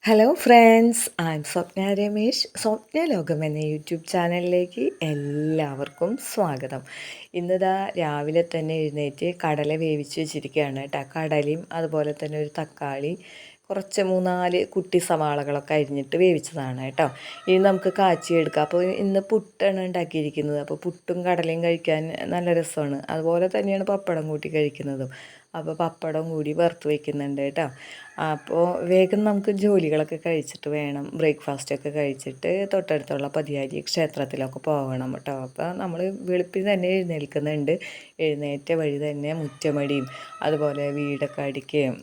Hello friends, സ്വപ്ന രമേശ്. സ്വപ്ന ലോകം എന്ന YouTube ചാനലിലേക്ക് എല്ലാവർക്കും സ്വാഗതം. ഇന്നിതാ രാവിലെ തന്നെ എഴുന്നേറ്റ് കടല വേവിച്ച് വെച്ചിരിക്കുകയാണ് കേട്ടോ. കടലയും അതുപോലെ തന്നെ ഒരു തക്കാളി, കുറച്ച് 3-4 കുട്ടി സവാളകളൊക്കെ അരിഞ്ഞിട്ട് വേവിച്ചതാണ് കേട്ടോ. ഇനി നമുക്ക് കാച്ചിയെടുക്കാം. അപ്പോൾ ഇന്ന് പുട്ടാണ് ഉണ്ടാക്കിയിരിക്കുന്നത്. അപ്പോൾ പുട്ടും കടലയും കഴിക്കാൻ നല്ല രസമാണ്. അതുപോലെ തന്നെയാണ് പപ്പടം കൂട്ടി കഴിക്കുന്നതും. അപ്പോൾ പപ്പടം കൂടി വറുത്ത് വയ്ക്കുന്നുണ്ട് കേട്ടോ. അപ്പോൾ വേഗം നമുക്ക് ജോലികളൊക്കെ കഴിച്ചിട്ട് വേണം, ബ്രേക്ക്ഫാസ്റ്റൊക്കെ കഴിച്ചിട്ട് തൊട്ടടുത്തുള്ള പതിയാരി ക്ഷേത്രത്തിലൊക്കെ പോകണം കേട്ടോ. അപ്പോൾ നമ്മൾ വെളുപ്പിന് തന്നെ എഴുന്നേൽക്കുന്നുണ്ട്. എഴുന്നേറ്റ വഴി തന്നെ മുറ്റമടിയും അതുപോലെ വീടൊക്കെ അടിക്കുകയും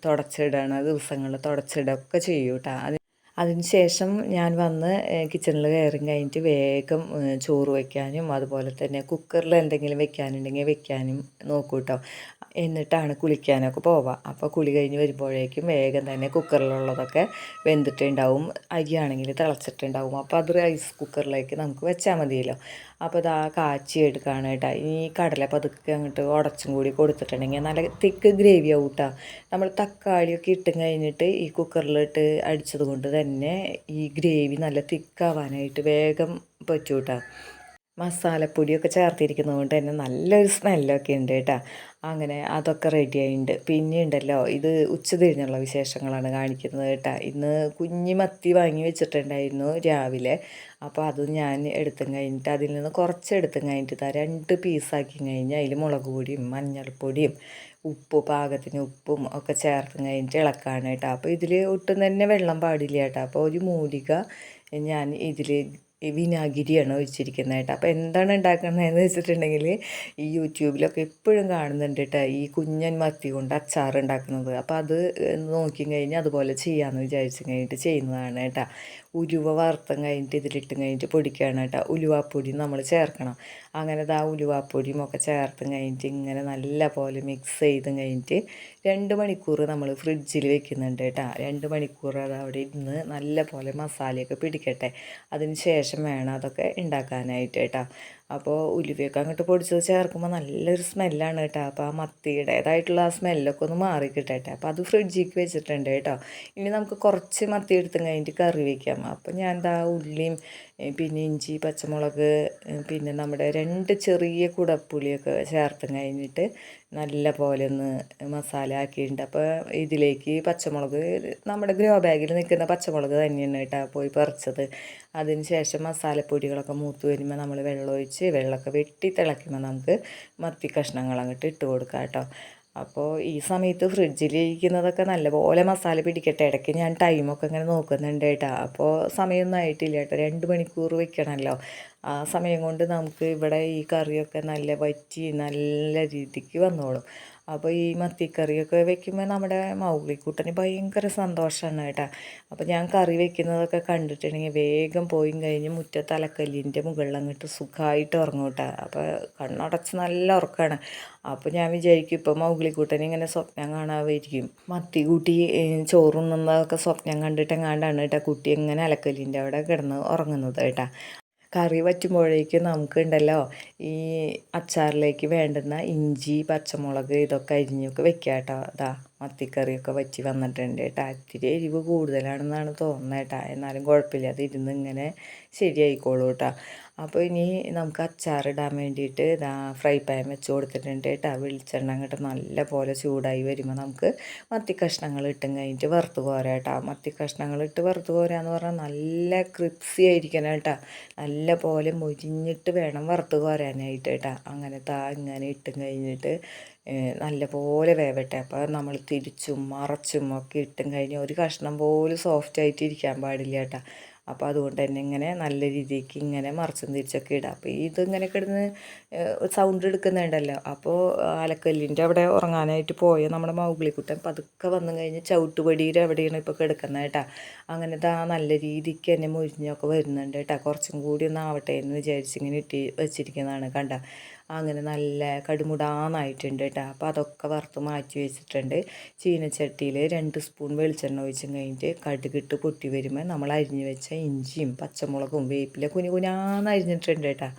തുടച്ചിടണ ദിവസങ്ങളിൽ തുടച്ചിടുകയൊക്കെ ചെയ്യും കേട്ടോ. അതിന് ശേഷം ഞാൻ വന്ന് കിച്ചണിൽ കയറി കഴിഞ്ഞിട്ട് വേഗം ചോറ് വയ്ക്കാനും അതുപോലെ തന്നെ കുക്കറിൽ എന്തെങ്കിലും വെക്കാനുണ്ടെങ്കിൽ വെക്കാനും നോക്കൂ കേട്ടോ. എന്നിട്ടാണ് കുളിക്കാനൊക്കെ പോവുക. അപ്പോൾ കുളി കഴിഞ്ഞ് വരുമ്പോഴേക്കും വേഗം തന്നെ കുക്കറിലുള്ളതൊക്കെ വെന്തിട്ടുണ്ടാവും. അരിയാണെങ്കിൽ തിളച്ചിട്ടുണ്ടാവും. അപ്പോൾ അത് റൈസ് കുക്കറിലേക്ക് നമുക്ക് വെച്ചാൽ മതിയല്ലോ. അപ്പോൾ ഇതാ കാച്ചി എടുക്കുകയാണ് കേട്ടോ. ഈ കടല പതുക്കെ അങ്ങോട്ട് ഉടച്ചും കൂടി കൊടുത്തിട്ടുണ്ടെങ്കിൽ നല്ല തിക്ക് ഗ്രേവി ആവും കേട്ടോ. നമ്മൾ തക്കാളിയൊക്കെ ഇട്ടും കഴിഞ്ഞിട്ട് ഈ കുക്കറിലിട്ട് അടിച്ചത് കൊണ്ട് തന്നെ ഈ ഗ്രേവി നല്ല തിക്കാവാനായിട്ട് വേഗം പറ്റൂ കേട്ടോ. മസാലപ്പൊടിയൊക്കെ ചേർത്തിരിക്കുന്നത് കൊണ്ട് തന്നെ നല്ലൊരു സ്മെല്ലൊക്കെ ഉണ്ട് കേട്ടോ. അങ്ങനെ അതൊക്കെ റെഡി ആയിട്ടുണ്ട്. പിന്നെ ഉണ്ടല്ലോ, ഇത് ഉച്ചതിരിഞ്ഞുള്ള വിശേഷങ്ങളാണ് കാണിക്കുന്നത് കേട്ടോ. ഇന്ന് കുഞ്ഞി മത്തി വാങ്ങി വെച്ചിട്ടുണ്ടായിരുന്നു രാവിലെ. അപ്പോൾ അത് ഞാൻ എടുത്തും കഴിഞ്ഞിട്ട് അതിൽ നിന്ന് കുറച്ച് എടുത്തും കഴിഞ്ഞിട്ട് 2 പീസാക്കി കഴിഞ്ഞാൽ അതിൽ മുളക് പൊടിയും മഞ്ഞൾപ്പൊടിയും പാകത്തിന് ഉപ്പും ഒക്കെ ചേർത്ത് കഴിഞ്ഞിട്ട് ഇളക്കാണ് കേട്ടോ. അപ്പോൾ ഇതിൽ ഒട്ടും തന്നെ വെള്ളം പാടില്ല കേട്ടോ. അപ്പോൾ ഒരു മൂലിക ഞാൻ ഇതിൽ വിനാഗിരിയാണ് ഒഴിച്ചിരിക്കുന്നത് കേട്ടോ. അപ്പോൾ എന്താണ് ഉണ്ടാക്കുന്നതെന്ന് വെച്ചിട്ടുണ്ടെങ്കിൽ ഈ യൂട്യൂബിലൊക്കെ എപ്പോഴും കാണുന്നുണ്ട് കേട്ടോ, ഈ കുഞ്ഞൻ മത്തി കൊണ്ട് അച്ചാർ ഉണ്ടാക്കുന്നത്. അപ്പോൾ അത് നോക്കി കഴിഞ്ഞാൽ അതുപോലെ ചെയ്യാമെന്ന് വിചാരിച്ചു കഴിഞ്ഞിട്ട് ചെയ്യുന്നതാണ് കേട്ടോ. ഉലുവ വറുത്തും കഴിഞ്ഞിട്ട് ഇതിലിട്ട് കഴിഞ്ഞിട്ട് പൊടിക്കുകയാണ് കേട്ടോ. ഉലുവാപ്പൊടി നമ്മൾ ചേർക്കണം. അങ്ങനെ ആ ഉലുവാപ്പൊടിയും ഒക്കെ ചേർത്തും കഴിഞ്ഞിട്ട് ഇങ്ങനെ നല്ല പോലെ മിക്സ് ചെയ്തും കഴിഞ്ഞിട്ട് 2 മണിക്കൂർ നമ്മൾ ഫ്രിഡ്ജിൽ വെക്കുന്നുണ്ട് കേട്ടോ. 2 മണിക്കൂർ അത് അവിടെ ഇരുന്ന് നല്ല പോലെ മസാലയൊക്കെ പിടിക്കട്ടെ. അതിന് ശേഷം വേണം അതൊക്കെ ഉണ്ടാക്കാനായിട്ട് കേട്ടോ. അപ്പോൾ ഉലുവയൊക്കെ അങ്ങോട്ട് പൊടിച്ചത് ചേർക്കുമ്പോൾ നല്ലൊരു സ്മെല്ലാണ് കേട്ടോ. അപ്പോൾ ആ മത്തിയുടേതായിട്ടുള്ള ആ സ്മെല്ലൊക്കെ ഒന്ന് മാറിക്കിട്ടട്ടെ. അപ്പോൾ അത് ഫ്രിഡ്ജിലേക്ക് വെച്ചിട്ടുണ്ട് കേട്ടോ. ഇനി നമുക്ക് കുറച്ച് മത്തി എടുത്തും കഴിഞ്ഞിട്ട് കറി വയ്ക്കാം. അപ്പോൾ ഞാൻ എന്താ ഉള്ളിയും പിന്നെ ഇഞ്ചി, പച്ചമുളക്, പിന്നെ നമ്മുടെ 2 ചെറിയ കുടപ്പുളിയൊക്കെ ചേർത്തും കഴിഞ്ഞിട്ട് നല്ല പോലെ ഒന്ന് മസാല ആക്കിയിട്ടുണ്ട്. അപ്പോൾ ഇതിലേക്ക് പച്ചമുളക് നമ്മുടെ ഗ്രോ ബാഗിൽ നിൽക്കുന്ന പച്ചമുളക് തന്നെയാണ് കേട്ടോ പോയി പറിച്ചത്. അതിന് ശേഷം മസാലപ്പൊടികളൊക്കെ മൂത്ത് വരുമ്പോൾ നമ്മൾ വെള്ളമൊക്കെ വെട്ടി തിളയ്ക്കുമ്പോൾ നമുക്ക് മത്തി കഷ്ണങ്ങൾ അങ്ങോട്ട് ഇട്ട് കൊടുക്കാം കേട്ടോ. അപ്പോൾ ഈ സമയത്ത് ഫ്രിഡ്ജിലിരിക്കുന്നതൊക്കെ നല്ലപോലെ മസാല പിടിക്കട്ടെ. ഇടയ്ക്ക് ഞാൻ ടൈമൊക്കെ ഇങ്ങനെ നോക്കുന്നുണ്ട് കേട്ടോ. അപ്പോൾ സമയമൊന്നും ആയിട്ടില്ല കേട്ടോ. 2 മണിക്കൂർ വെക്കണമല്ലോ. ആ സമയം കൊണ്ട് നമുക്ക് ഇവിടെ ഈ കറിയൊക്കെ നല്ല വറ്റി നല്ല രീതിക്ക് വന്നോളും. അപ്പോൾ ഈ മത്തിക്കറിയൊക്കെ വെക്കുമ്പോൾ നമ്മുടെ മൗഗ്ലിക്കുട്ടന് ഭയങ്കര സന്തോഷമാണ് കേട്ടോ. അപ്പോൾ ഞാൻ കറി വെക്കുന്നതൊക്കെ കണ്ടിട്ടുണ്ടെങ്കിൽ വേഗം പോയി കഴിഞ്ഞ് മുറ്റത്ത് അലക്കല്ലിൻ്റെ മുകളിൽ അങ്ങോട്ട് സുഖമായിട്ട് ഉറങ്ങും കേട്ടോ. അപ്പോൾ കണ്ണടച്ച് നല്ല ഉറക്കമാണ്. അപ്പോൾ ഞാൻ വിചാരിക്കും ഇപ്പോൾ മൗഗ്ലിക്കുട്ടൻ ഇങ്ങനെ സ്വപ്നം കാണാമായിരിക്കും. മത്തി കൂട്ടി ചോറുണ്ണുന്നതൊക്കെ സ്വപ്നം കണ്ടിട്ടെങ്ങാണ്ടാണ് കേട്ടോ കുട്ടി ഇങ്ങനെ അലക്കല്ലിൻ്റെ അവിടെ കിടന്ന് ഉറങ്ങുന്നത് കേട്ടോ. കറി വറ്റുമ്പോഴേക്കും നമുക്കുണ്ടല്ലോ ഈ അച്ചാറിലേക്ക് വേണ്ടുന്ന ഇഞ്ചി, പച്ചമുളക് ഇതൊക്കെ അരിഞ്ഞൊക്കെ വെക്കുക കേട്ടോ. അതാ മത്തിക്കറിയൊക്കെ വറ്റി വന്നിട്ടുണ്ട് കേട്ടോ. ഇത്തിരി എരിവ് കൂടുതലാണെന്നാണ് തോന്നുന്നത് കേട്ടോ. എന്നാലും കുഴപ്പമില്ല, അത് ഇരുന്ന് ഇങ്ങനെ ശരിയായിക്കോളൂ കേട്ടോ. അപ്പോൾ ഇനി നമുക്ക് അച്ചാറിടാൻ വേണ്ടിയിട്ട് ഇതാ ഫ്രൈ പാൻ വെച്ച് കൊടുത്തിട്ടുണ്ട് കേട്ടോ. വെളിച്ചെണ്ണ അങ്ങോട്ട് നല്ല പോലെ ചൂടായി വരുമ്പോൾ നമുക്ക് മത്തി കഷ്ണങ്ങൾ ഇട്ടും കഴിഞ്ഞിട്ട് വറുത്ത് കോരാം കേട്ടോ. മത്തി കഷ്ണങ്ങൾ ഇട്ട് വറുത്ത് കോരാന്ന് പറഞ്ഞാൽ നല്ല ക്രിപ്സി ആയിരിക്കണം കേട്ടോ. നല്ല പോലെ മൊരിഞ്ഞിട്ട് വേണം വറുത്ത് കോരാനായിട്ട് കേട്ടോ. അങ്ങനെ ഇങ്ങനെ ഇട്ടും കഴിഞ്ഞിട്ട് നല്ല പോലെ വേവട്ടെ. അപ്പോൾ നമ്മൾ തിരിച്ചും മറച്ചും ഒക്കെ ഇട്ടും കഴിഞ്ഞാൽ ഒരു കഷ്ണം പോലും സോഫ്റ്റായിട്ട് ഇരിക്കാൻ പാടില്ല കേട്ടോ. അപ്പോൾ അതുകൊണ്ട് തന്നെ ഇങ്ങനെ നല്ല രീതിക്ക് ഇങ്ങനെ മറിച്ചും തിരിച്ചൊക്കെ ഇടാം. അപ്പോൾ ഇതിങ്ങനെ കിടന്ന് സൗണ്ട് എടുക്കുന്നുണ്ടല്ലോ. അപ്പോൾ അലക്കല്ലിൻ്റെ അവിടെ ഉറങ്ങാനായിട്ട് പോയ നമ്മുടെ മൗഗ്ലിക്കുട്ടൻ പതുക്കെ വന്നു കഴിഞ്ഞ് ചവിട്ടുപടിയുടെ എവിടെയാണ് ഇപ്പോൾ കിടക്കുന്നത് കേട്ടോ. അങ്ങനെ നല്ല രീതിക്ക് തന്നെ മുരിഞ്ഞൊക്കെ വരുന്നുണ്ട് കേട്ടോ. കുറച്ചും കൂടി ഒന്ന് ആവട്ടെ എന്ന് വിചാരിച്ച് ഇങ്ങനെ ഇട്ട് വെച്ചിരിക്കുന്നതാണ് കണ്ട. അങ്ങനെ നല്ല കടുമുടാന്നായിട്ടുണ്ട് കേട്ടോ. അപ്പോൾ അതൊക്കെ വറുത്ത് മാറ്റി വെച്ചിട്ടുണ്ട്. ചീനച്ചട്ടിയിൽ 2 സ്പൂൺ വെളിച്ചെണ്ണ ഒഴിച്ചും കഴിഞ്ഞിട്ട് കടുകിട്ട് പൊട്ടി വരുമ്പോൾ നമ്മൾ അരിഞ്ഞ് വെച്ച ഇഞ്ചിയും പച്ചമുളകും വേപ്പില കുനുകുനാന്ന് അരിഞ്ഞിട്ടുണ്ട് കേട്ടോ.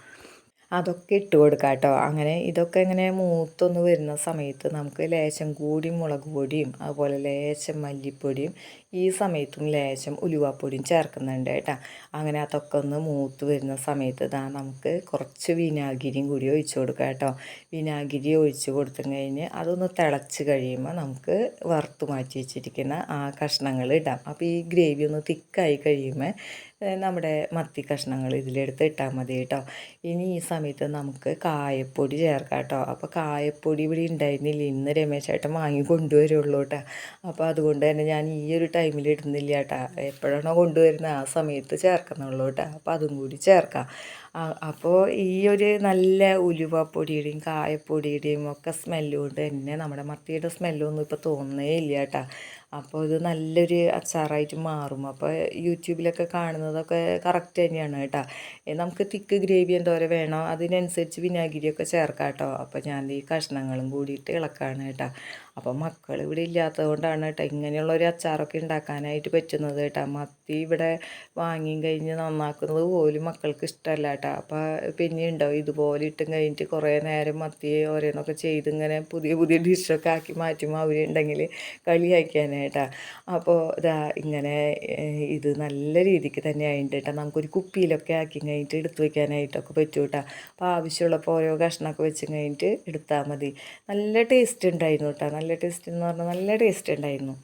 അതൊക്കെ ഇട്ട് കൊടുക്കാം കേട്ടോ. അങ്ങനെ ഇതൊക്കെ ഇങ്ങനെ മൂത്തൊന്ന് വരുന്ന സമയത്ത് നമുക്ക് ലേശം കൂടി മുളക് പൊടിയും അതുപോലെ ലേശം മല്ലിപ്പൊടിയും ഈ സമയത്തും ലേശം ഉലുവാപ്പൊടിയും ചേർക്കുന്നുണ്ട് കേട്ടോ. അങ്ങനെ അതൊക്കെ ഒന്ന് മൂത്ത് വരുന്ന സമയത്ത് നമുക്ക് കുറച്ച് വിനാഗിരിയും കൂടി ഒഴിച്ച് കൊടുക്കാം കേട്ടോ. വിനാഗിരി ഒഴിച്ച് കൊടുത്തു കഴിഞ്ഞ് അതൊന്ന് തിളച്ച് കഴിയുമ്പോൾ നമുക്ക് വറുത്ത് മാറ്റി വെച്ചിരിക്കുന്ന ആ കഷ്ണങ്ങൾ ഇടാം. അപ്പോൾ ഈ ഗ്രേവി ഒന്ന് തിക്കായി കഴിയുമ്പോൾ നമ്മുടെ മത്തി കഷ്ണങ്ങൾ ഇതിലെടുത്ത് ഇട്ടാൽ മതി കേട്ടോ. ഇനി ഈ സമയത്ത് നമുക്ക് കായപ്പൊടി ചേർക്കാം കേട്ടോ. അപ്പോൾ കായപ്പൊടി ഇവിടെ ഉണ്ടായിരുന്നില്ല, ഇന്ന് രമേശേട്ടൻ വാങ്ങി കൊണ്ടുവരുള്ളൂ കേട്ടോ. അപ്പോൾ അതുകൊണ്ട് തന്നെ ഞാൻ ഈ ഒരു ടൈമിൽ ഇടുന്നില്ല കേട്ടോ. എപ്പോഴാണോ കൊണ്ടുവരുന്നത് ആ സമയത്ത് ചേർക്കുന്നുള്ളൂ കേട്ടോ. അപ്പോൾ അതും കൂടി ചേർക്കാം. അപ്പോൾ ഈ ഒരു നല്ല ഉലുവപ്പൊടിയുടെയും കായപ്പൊടിയുടെയും ഒക്കെ സ്മെല്ല് കൊണ്ട് തന്നെ നമ്മുടെ മത്തിയുടെ സ്മെല്ലൊന്നും ഇപ്പോൾ തോന്നുന്നേ ഇല്ല കേട്ടോ. അപ്പോൾ ഇത് നല്ലൊരു അച്ചാറായിട്ട് മാറും. അപ്പോൾ യൂട്യൂബിലൊക്കെ കാണുന്നതൊക്കെ കറക്റ്റ് തന്നെയാണ് കേട്ടോ. നമുക്ക് തിക്ക് ഗ്രേവി എന്തോരം വേണോ അതിനനുസരിച്ച് വിനാഗിരിയൊക്കെ ചേർക്കാം കേട്ടോ. അപ്പോൾ ഞാൻ ഈ കഷ്ണങ്ങളും കൂടിയിട്ട് ഇളക്കാണ് കേട്ടോ. അപ്പോൾ മക്കൾ ഇവിടെ ഇല്ലാത്തത് കൊണ്ടാണ് കേട്ടോ ഇങ്ങനെയുള്ളൊരു അച്ചാറൊക്കെ ഉണ്ടാക്കാനായിട്ട് പറ്റുന്നത് കേട്ടോ. മത്തി ഇവിടെ വാങ്ങി കഴിഞ്ഞ് നന്നാക്കുന്നത് പോലും മക്കൾക്ക് ഇഷ്ടമല്ല കേട്ടോ. അപ്പോൾ പിന്നെ ഉണ്ടാവും ഇതുപോലെ ഇട്ടും കഴിഞ്ഞിട്ട് കുറേ നേരം മത്തി ഓരോന്നൊക്കെ ചെയ്ത് ഇങ്ങനെ പുതിയ പുതിയ ഡിഷൊക്കെ ആക്കി മാറ്റുമ്പോൾ അവരുണ്ടെങ്കിൽ കളിയാക്കാനായിട്ടാ. അപ്പോൾ ഇതാ ഇങ്ങനെ ഇത് നല്ല രീതിക്ക് തന്നെ ആയിട്ട് കേട്ടോ. നമുക്കൊരു കുപ്പിയിലൊക്കെ ആക്കി കഴിഞ്ഞിട്ട് എടുത്ത് വയ്ക്കാനായിട്ടൊക്കെ പറ്റും കേട്ടോ. അപ്പോൾ ആവശ്യമുള്ളപ്പോൾ ഓരോ കഷ്ണമൊക്കെ വെച്ച് കഴിഞ്ഞിട്ട് എടുത്താൽ മതി. നല്ല ടേസ്റ്റ് ഉണ്ടായിരുന്നു കേട്ടോ. നല്ല ടേസ്റ്റ് എന്ന് പറഞ്ഞാൽ നല്ല ടേസ്റ്റ് ഉണ്ടായിരുന്നു.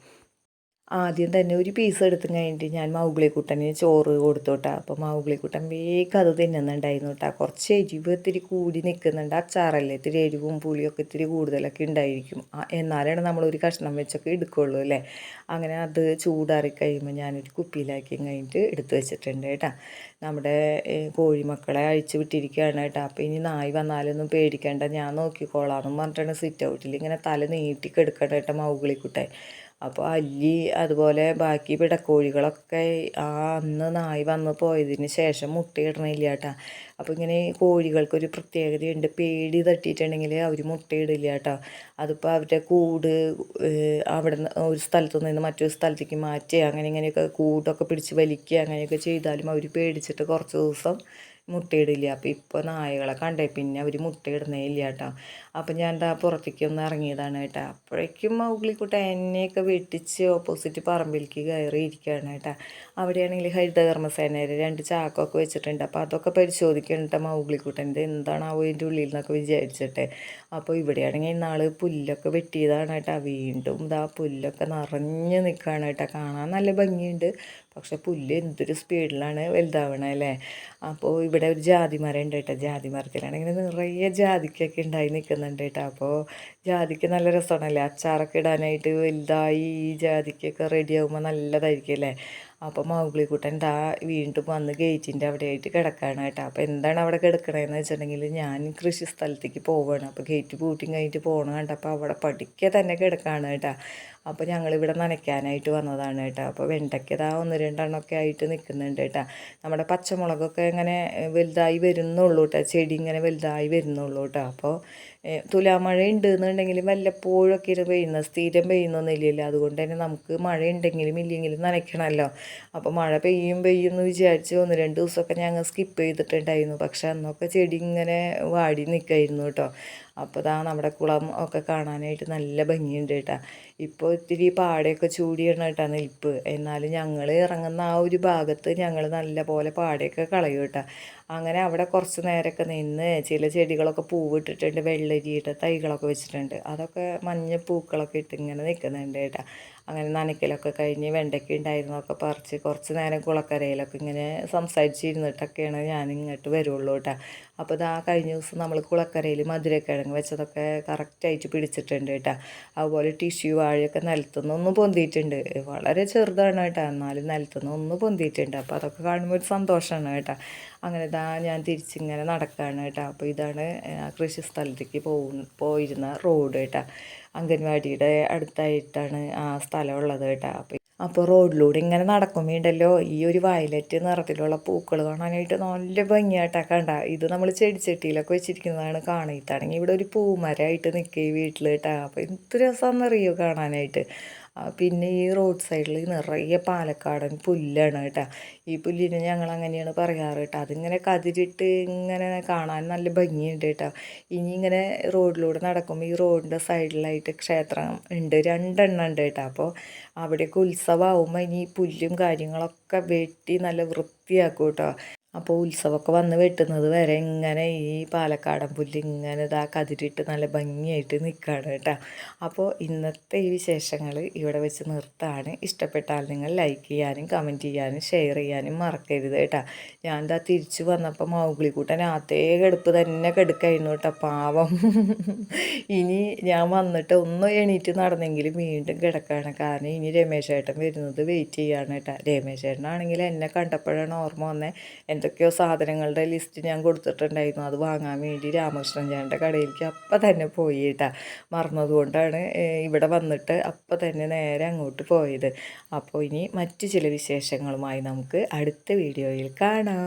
ആദ്യം തന്നെ ഒരു പീസ് എടുത്തു കഴിഞ്ഞിട്ട് ഞാൻ മൗഗ്ലിക്കുട്ടന് ചോറ് കൊടുത്തു കേട്ടോ. അപ്പോൾ മൗഗ്ലിക്കുട്ടൻ വേഗം അത് തിന്നുന്നുണ്ടായിരുന്നു കേട്ടോ. കുറച്ച് എരിവ് ഇത്തിരി കൂടി നിൽക്കുന്നുണ്ട്. അച്ചാറല്ലേ, ഇത്തിരി എരിവും പുളിയൊക്കെ ഇത്തിരി കൂടുതലൊക്കെ ഉണ്ടായിരിക്കും. എന്നാലാണ് നമ്മളൊരു കഷ്ണം വെച്ചൊക്കെ എടുക്കുകയുള്ളൂ അല്ലേ. അങ്ങനെ അത് ചൂടാറി കഴിയുമ്പോൾ ഞാനൊരു കുപ്പിയിലാക്കി കഴിഞ്ഞിട്ട് എടുത്ത് വെച്ചിട്ടുണ്ട് കേട്ടോ. നമ്മുടെ കോഴിമക്കളെ അഴിച്ചു വിട്ടിരിക്കുകയാണ് കേട്ടോ. അപ്പോൾ ഇനി നായി വന്നാലൊന്നും പേടിക്കേണ്ട, ഞാൻ നോക്കിക്കോളാമെന്നും പറഞ്ഞിട്ടാണ് സിറ്റ് ഔട്ടിൽ ഇങ്ങനെ തല നീട്ടി കിടക്കണം കേട്ടോ മൗഗ്ലിക്കുട്ടൻ. അപ്പോൾ അല്ലി അതുപോലെ ബാക്കി പിടക്കോഴികളൊക്കെ അന്ന് നായി വന്ന് പോയതിന് ശേഷം മുട്ടയിടണില്ല കേട്ടോ. അപ്പോൾ ഇങ്ങനെ കോഴികൾക്കൊരു പ്രത്യേകതയുണ്ട്, പേടി തട്ടിയിട്ടുണ്ടെങ്കിൽ അവർ മുട്ടയിടില്ല കേട്ടോ. അതിപ്പോൾ അവരുടെ കൂട് അവിടെ നിന്ന് ഒരു സ്ഥലത്തു നിന്ന് മറ്റൊരു സ്ഥലത്തേക്ക് മാറ്റുക അങ്ങനെ ഇങ്ങനെയൊക്കെ കൂടൊക്കെ പിടിച്ച് വലിക്കുക അങ്ങനെയൊക്കെ ചെയ്താലും അവർ പേടിച്ചിട്ട് കുറച്ച് ദിവസം മുട്ടയിടില്ല. അപ്പോൾ ഇപ്പോൾ നായകളെ കണ്ടേ പിന്നെ അവർ മുട്ടയിടുന്നേ ഇല്ല കേട്ടോ. അപ്പോൾ ഞാൻ പുറത്തേക്ക് ഒന്ന് ഇറങ്ങിയതാണ് കേട്ടോ. അപ്പോഴേക്കും മൗഗ്ലിക്കുട്ടൻ എന്നെയൊക്കെ വെട്ടിച്ച് ഓപ്പോസിറ്റ് പറമ്പിലേക്ക് കയറിയിരിക്കുകയാണ് കേട്ടോ. അവിടെയാണെങ്കിൽ ഹരിതകർമ്മസേനയുടെ 2 ചാക്കൊക്കെ വെച്ചിട്ടുണ്ട്. അപ്പോൾ അതൊക്കെ പരിശോധിക്കുന്നുണ്ട് മൗഗ്ലിക്കുട്ടൻ. ഇത് എന്താണാവോ ഇതിൻ്റെ ഉള്ളിൽ നിന്നൊക്കെ വിചാരിച്ചിട്ട്. അപ്പോൾ ഇവിടെയാണെങ്കിൽ ഇന്നാൾ പുല്ലൊക്കെ വെട്ടിയതാണ് കേട്ടോ. വീണ്ടും ഇതാ പുല്ലൊക്കെ നിറഞ്ഞ് നിൽക്കുകയാണ് കേട്ടോ. കാണാൻ നല്ല ഭംഗിയുണ്ട്, പക്ഷെ പുല്ല് എന്തൊരു സ്പീഡിലാണ് വലുതാവണേ അല്ലേ. അപ്പോൾ ഇവിടെ ഒരു ജാതി മരം ഉണ്ട് കേട്ടോ. ജാതി മരത്തിലാണെങ്കിൽ നിറയെ ജാതിക്കൊക്കെ ഉണ്ടായി നിൽക്കുന്നുണ്ട് കേട്ടോ. അപ്പോൾ ജാതിക്ക് നല്ല രസമാണല്ലേ അച്ചാറൊക്കെ ഇടാനായിട്ട്. വലുതായി ഈ ജാതിക്കൊക്കെ റെഡി ആകുമ്പോൾ നല്ലതായിരിക്കും അല്ലേ. അപ്പോൾ മൗഗ്ലിക്കുട്ടൻ വീണ്ടും വന്ന് ഗേറ്റിൻ്റെ അവിടെ ആയിട്ട് കിടക്കുകയാണ് കേട്ടോ. അപ്പോൾ എന്താണ് അവിടെ കിടക്കണതെന്ന് വെച്ചിട്ടുണ്ടെങ്കിൽ ഞാൻ കൃഷി സ്ഥലത്തേക്ക് പോവുകയാണ്. അപ്പോൾ ഗേറ്റ് പൂട്ടി കഴിഞ്ഞിട്ട് പോകണം കണ്ടപ്പോൾ അവിടെ പഠിക്കുക തന്നെ കിടക്കുകയാണ് കേട്ടോ. അപ്പോൾ ഞങ്ങളിവിടെ നനയ്ക്കാനായിട്ട് വന്നതാണ് കേട്ടോ. അപ്പോൾ വെണ്ടയ്ക്ക് 1, 2 എണ്ണമൊക്കെ ആയിട്ട് നിൽക്കുന്നുണ്ട് കേട്ടോ. നമ്മുടെ പച്ചമുളകൊക്കെ ഇങ്ങനെ വലുതായി വരുന്നുള്ളൂ കേട്ടോ. ചെടി ഇങ്ങനെ വലുതായി വരുന്നുള്ളൂ കേട്ടോ. അപ്പോൾ തുലാമഴ ഉണ്ട് എന്നുണ്ടെങ്കിലും വല്ലപ്പോഴൊക്കെ ഇത് പെയ്യുന്നത്, സ്ഥിരം പെയ്യുന്നൊന്നുമില്ലല്ലോ. അതുകൊണ്ട് തന്നെ നമുക്ക് മഴ ഉണ്ടെങ്കിലും ഇല്ലെങ്കിലും നനയ്ക്കണമല്ലോ. അപ്പോൾ മഴ പെയ്യും എന്ന് വിചാരിച്ച് 1, 2 ദിവസമൊക്കെ ഞങ്ങൾ സ്കിപ്പ് ചെയ്തിട്ടുണ്ടായിരുന്നു. പക്ഷെ അന്നൊക്കെ ചെടി ഇങ്ങനെ വാടി നിൽക്കുമായിരുന്നു കേട്ടോ. അപ്പോൾ നമ്മുടെ കുളം ഒക്കെ കാണാനായിട്ട് നല്ല ഭംഗിയുണ്ട് കേട്ടോ. ഇപ്പോൾ ഇത്തിരി പാടയൊക്കെ ചൂടിയാണ് കേട്ടോ നിൽപ്പ്. എന്നാലും ഞങ്ങൾ ഇറങ്ങുന്ന ആ ഒരു ഭാഗത്ത് ഞങ്ങൾ നല്ല പോലെ പാടയൊക്കെ കളയും കേട്ടോ. അങ്ങനെ അവിടെ കുറച്ച് നേരമൊക്കെ നിന്ന് ചില ചെടികളൊക്കെ പൂവിട്ടിട്ടുണ്ട്, വെള്ളരിയുടെ തൈകളൊക്കെ വെച്ചിട്ടുണ്ട്. അതൊക്കെ മഞ്ഞ പൂക്കളൊക്കെ ഇട്ട് ഇങ്ങനെ നിൽക്കുന്നുണ്ട് കേട്ടോ. അങ്ങനെ നനയ്ക്കലൊക്കെ കഴിഞ്ഞ് വെണ്ടയ്ക്ക ഉണ്ടായിരുന്നതൊക്കെ പറിച്ച് കുറച്ച് നേരം കുളക്കരയിലൊക്കെ ഇങ്ങനെ സംസാരിച്ചിരുന്നിട്ടൊക്കെയാണ് ഞാൻ ഇങ്ങോട്ട് വരുള്ളൂ കേട്ടോ. അപ്പോൾ കഴിഞ്ഞ ദിവസം നമ്മൾ കുളക്കരയിൽ മധുരക്കിഴങ്ങ് വെച്ചതൊക്കെ കറക്റ്റായിട്ട് പിടിച്ചിട്ടുണ്ട് കേട്ടോ. അതുപോലെ ടിഷ്യൂ വാഴയൊക്കെ നിലത്തുനിന്ന് ഒന്ന് പൊന്തിയിട്ടുണ്ട്. വളരെ ചെറുതാണ് കേട്ടോ, എന്നാലും നിലത്തുനിന്ന് ഒന്ന് പൊന്തിയിട്ടുണ്ട്. അപ്പോൾ അതൊക്കെ കാണുമ്പോൾ ഒരു സന്തോഷമാണ് കേട്ടോ. അങ്ങനെ ഞാൻ തിരിച്ചിങ്ങനെ നടക്കുകയാണ് കേട്ടോ. അപ്പോൾ ഇതാണ് കൃഷി സ്ഥലത്തേക്ക് പോയിരുന്ന റോഡ് കേട്ടോ. അംഗൻവാടിയുടെ അടുത്തായിട്ടാണ് ആ സ്ഥലമുള്ളത് കേട്ടോ. അപ്പോൾ റോഡിലൂടെ ഇങ്ങനെ നടക്കുമ്പോൾ ഉണ്ടല്ലോ ഈ ഒരു വയലറ്റ് നിറത്തിലുള്ള പൂക്കൾ കാണാനായിട്ട് നല്ല ഭംഗിയായിട്ടാ കണ്ട. ഇത് നമ്മൾ ചെടിച്ചട്ടിയിലൊക്കെ വെച്ചിരിക്കുന്നതാണ്. കാണാനായിട്ടാണെങ്കിൽ ഇവിടെ ഒരു പൂമരമായിട്ട് നിൽക്കുക ഈ വീട്ടിൽ കേട്ടോ. അപ്പോൾ എന്ത് രസമാണെന്നറിയോ കാണാനായിട്ട്. പിന്നെ ഈ റോഡ് സൈഡിൽ നിറയെ പാലക്കാടൻ പുല്ലാണ് കേട്ടോ. ഈ പുല്ലിന് ഞങ്ങൾ അങ്ങനെയാണ് പറയാറ് കേട്ടോ. അതിങ്ങനെ കതിരിട്ട് ഇങ്ങനെ കാണാൻ നല്ല ഭംഗിയുണ്ട് കേട്ടോ. ഇനി ഇങ്ങനെ റോഡിലൂടെ നടക്കുമ്പോൾ ഈ റോഡിൻ്റെ സൈഡിലായിട്ട് ക്ഷേത്രം ഉണ്ട്, 2 ഉണ്ട് കേട്ടോ. അപ്പോൾ അവിടെയൊക്കെ ഉത്സവമാകുമ്പോൾ ഇനി പുല്ലും കാര്യങ്ങളൊക്കെ വെട്ടി നല്ല വൃത്തിയാക്കും കേട്ടോ. അപ്പോൾ ഉത്സവമൊക്കെ വന്ന് വെട്ടുന്നത് വരെ ഇങ്ങനെ ഈ പാലക്കാടൻ പുല്ല് ഇങ്ങനെ ഇതാ കതിരിട്ട് നല്ല ഭംഗിയായിട്ട് നിൽക്കുകയാണ് കേട്ടോ. അപ്പോൾ ഇന്നത്തെ ഈ വിശേഷങ്ങൾ ഇവിടെ വെച്ച് നിർത്താണ്. ഇഷ്ടപ്പെട്ടാൽ നിങ്ങൾ ലൈക്ക് ചെയ്യാനും കമൻറ്റ് ചെയ്യാനും ഷെയർ ചെയ്യാനും മറക്കരുത് കേട്ടോ. ഞാൻ എന്താ തിരിച്ചു വന്നപ്പോൾ മൗഗ്ലിക്കൂട്ടൻ ആത്തേ കെടുപ്പ് തന്നെ കെടുക്കായിരുന്നു കേട്ടോ, പാവം. ഇനി ഞാൻ വന്നിട്ട് ഒന്ന് എണീറ്റ് നടന്നെങ്കിലും വീണ്ടും കിടക്കുകയാണ്. കാരണം ഇനി രമേശ് ഏട്ടൻ വരുന്നത് വെയിറ്റ് ചെയ്യാണ് കേട്ടോ. രമേശ് ഏട്ടനാണെങ്കിൽ എന്നെ കണ്ടപ്പോഴാണ് ഓർമ്മ വന്നത്. എന്തൊക്കെയോ സാധനങ്ങളുടെ ലിസ്റ്റ് ഞാൻ കൊടുത്തിട്ടുണ്ടായിരുന്നു, അത് വാങ്ങാൻ വേണ്ടി രാമകൃഷ്ണൻ ചേട്ടൻ്റെ കടയിലേക്ക് അപ്പം തന്നെ പോയി കേട്ടോ. മറന്നതുകൊണ്ടാണ് ഇവിടെ വന്നിട്ട് അപ്പം തന്നെ നേരെ അങ്ങോട്ട് പോയത്. അപ്പോൾ ഇനി മറ്റു ചില വിശേഷങ്ങളുമായി നമുക്ക് അടുത്ത വീഡിയോയിൽ കാണാം.